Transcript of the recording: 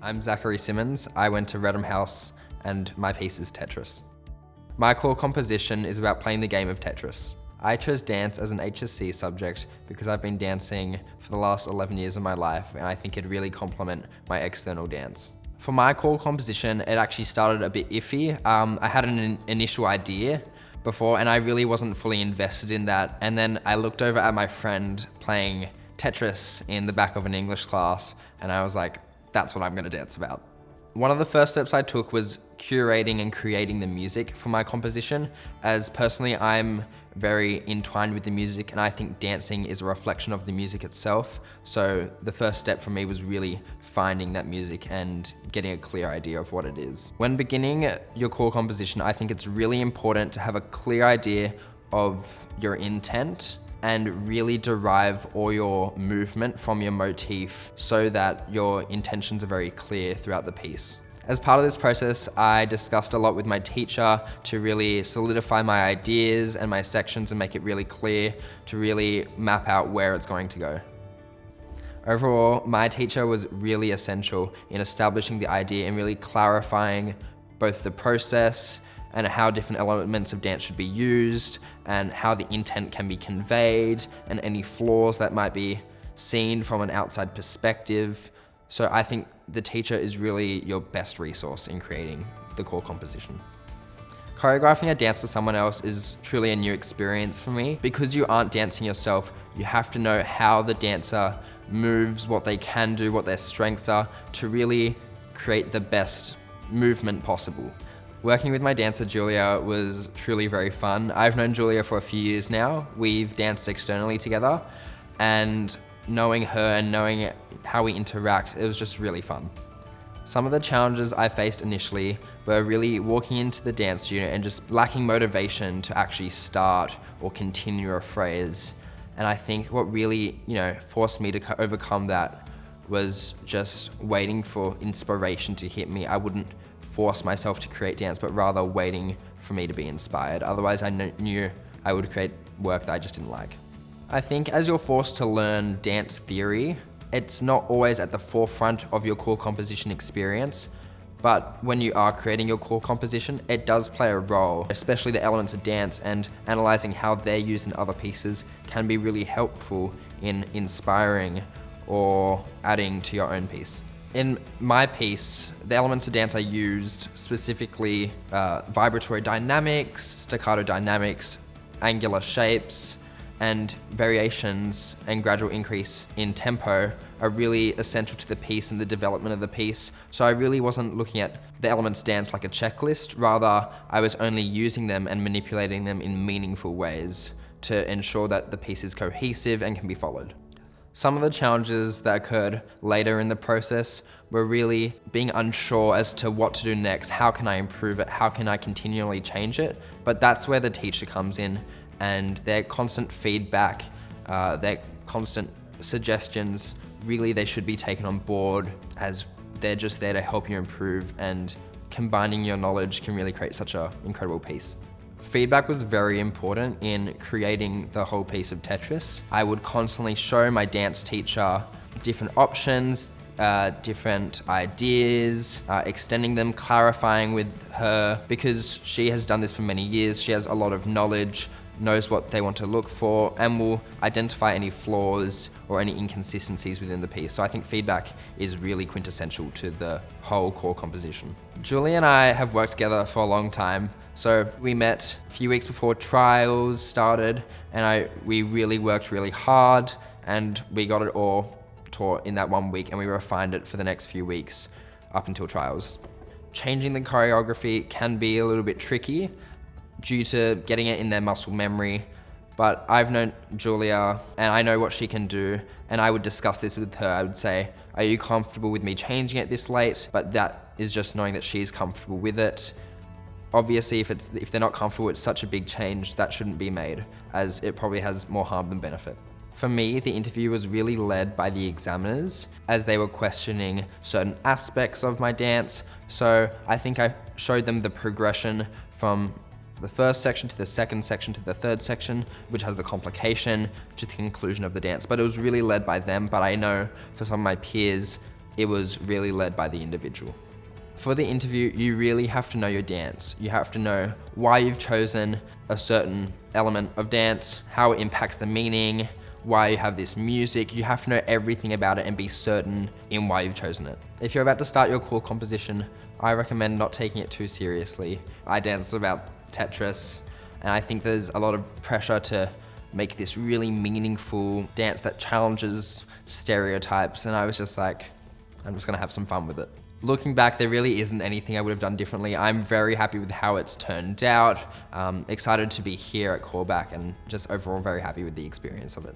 I'm Zachary Simmons. I went to Reddam House and my piece is Tetris. My core composition is about playing the game of Tetris. I chose dance as an HSC subject because I've been dancing for the last 11 years of my life and I think it'd really complement my external dance. For my core composition, it actually started a bit iffy. I had an initial idea before and I really wasn't fully invested in that. And then I looked over at my friend playing Tetris in the back of an English class and I was like, that's what I'm gonna dance about. One of the first steps I took was curating and creating the music for my composition, as personally I'm very entwined with the music and I think dancing is a reflection of the music itself. So the first step for me was really finding that music and getting a clear idea of what it is. When beginning your core composition, I think it's really important to have a clear idea of your intent and really derive all your movement from your motif so that your intentions are very clear throughout the piece. As part of this process, I discussed a lot with my teacher to really solidify my ideas and my sections and make it really clear to really map out where it's going to go. Overall, my teacher was really essential in establishing the idea and really clarifying both the process and how different elements of dance should be used and how the intent can be conveyed and any flaws that might be seen from an outside perspective. So I think the teacher is really your best resource in creating the core composition. Choreographing a dance for someone else is truly a new experience for me. Because you aren't dancing yourself, you have to know how the dancer moves, what they can do, what their strengths are, to really create the best movement possible. Working with my dancer Julia was truly very fun. I've known Julia for a few years now. We've danced externally together and knowing her and knowing how we interact, it was just really fun. Some of the challenges I faced initially were really walking into the dance studio and just lacking motivation to actually start or continue a phrase. And I think what really, forced me to overcome that was just waiting for inspiration to hit me. I wouldn't force myself to create dance, but rather waiting for me to be inspired. Otherwise, I knew I would create work that I just didn't like. I think as you're forced to learn dance theory, it's not always at the forefront of your core composition experience, but when you are creating your core composition, it does play a role, especially the elements of dance, and analyzing how they're used in other pieces can be really helpful in inspiring or adding to your own piece. In my piece, the elements of dance I used specifically vibratory dynamics, staccato dynamics, angular shapes, and variations and gradual increase in tempo are really essential to the piece and the development of the piece. So I really wasn't looking at the elements dance like a checklist, rather I was only using them and manipulating them in meaningful ways to ensure that the piece is cohesive and can be followed. Some of the challenges that occurred later in the process were really being unsure as to what to do next. How can I improve it? How can I continually change it? But that's where the teacher comes in, and their constant feedback, their constant suggestions, really they should be taken on board, as they're just there to help you improve, and combining your knowledge can really create such an incredible piece. Feedback was very important in creating the whole piece of Tetris. I would constantly show my dance teacher different options, different ideas, extending them, clarifying with her, because she has done this for many years. She has a lot of knowledge, knows what they want to look for, and will identify any flaws or any inconsistencies within the piece. So I think feedback is really quintessential to the whole core composition. Julie and I have worked together for a long time. So we met a few weeks before trials started, and we really worked really hard, and we got it all taught in that 1 week, and we refined it for the next few weeks up until trials. Changing the choreography can be a little bit tricky due to getting it in their muscle memory, but I've known Julia and I know what she can do, and I would discuss this with her. I would say, are you comfortable with me changing it this late? But that is just knowing that she's comfortable with it. Obviously, if they're not comfortable, it's such a big change that shouldn't be made, as it probably has more harm than benefit. For me, the interview was really led by the examiners as they were questioning certain aspects of my dance. So I think I showed them the progression from the first section to the second section to the third section, which has the complication to the conclusion of the dance. But it was really led by them. But I know for some of my peers, it was really led by the individual. For the interview, you really have to know your dance. You have to know why you've chosen a certain element of dance, how it impacts the meaning, why you have this music. You have to know everything about it and be certain in why you've chosen it. If you're about to start your core composition, I recommend not taking it too seriously. I danced about Tetris, and I think there's a lot of pressure to make this really meaningful dance that challenges stereotypes, and I was just like, I'm just gonna have some fun with it. Looking back, there really isn't anything I would have done differently. I'm very happy with how it's turned out. Excited to be here at CALLBACK and just overall very happy with the experience of it.